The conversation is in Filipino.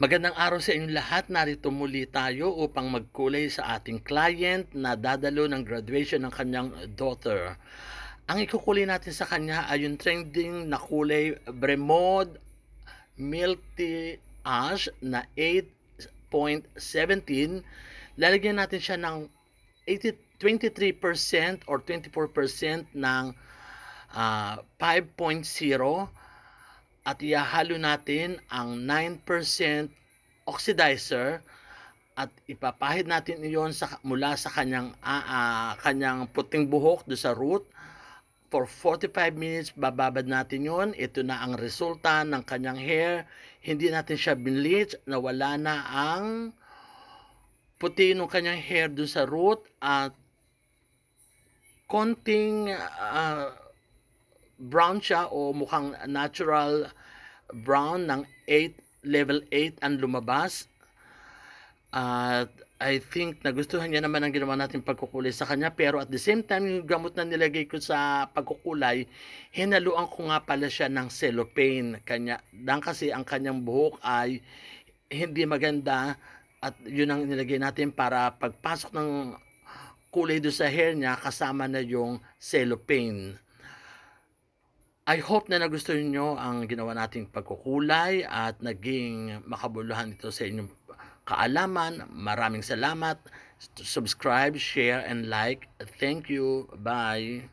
Magandang araw sa inyong lahat. Narito muli tayo upang magkulay sa ating client na dadalo ng graduation ng kanyang daughter. Ang ikukulay natin sa kanya ay yung trending na kulay Bremod Milk Tea Ash na 8.17. Lalagyan natin siya ng 23% or 24% ng 5.0 at ihahalo natin ang 9% oxidizer at ipapahid natin iyon mula sa kanyang puting buhok do sa root. For 45 minutes bababad natin yon. Ito na ang resulta ng kanyang hair. Hindi natin siya binleach, nawala na ang puti ng kanyang hair do sa root at konting brown siya o mukhang natural brown ng level 8 ang lumabas. At I think nagustuhan niya naman ang ginawa natin pagkukulay sa kanya, pero at the same time yung gamot na nilagay ko sa pagkukulay, hinaluan ko nga pala siya ng cellophane kasi ang kanyang buhok ay hindi maganda at yun ang nilagay natin para pagpasok ng kulay do sa hair niya kasama na yung cellophane. I hope na nagustuhan niyo ang ginawa nating pagkukulay at naging makabuluhan ito sa inyong kaalaman. Maraming salamat. Subscribe, share, and like. Thank you. Bye.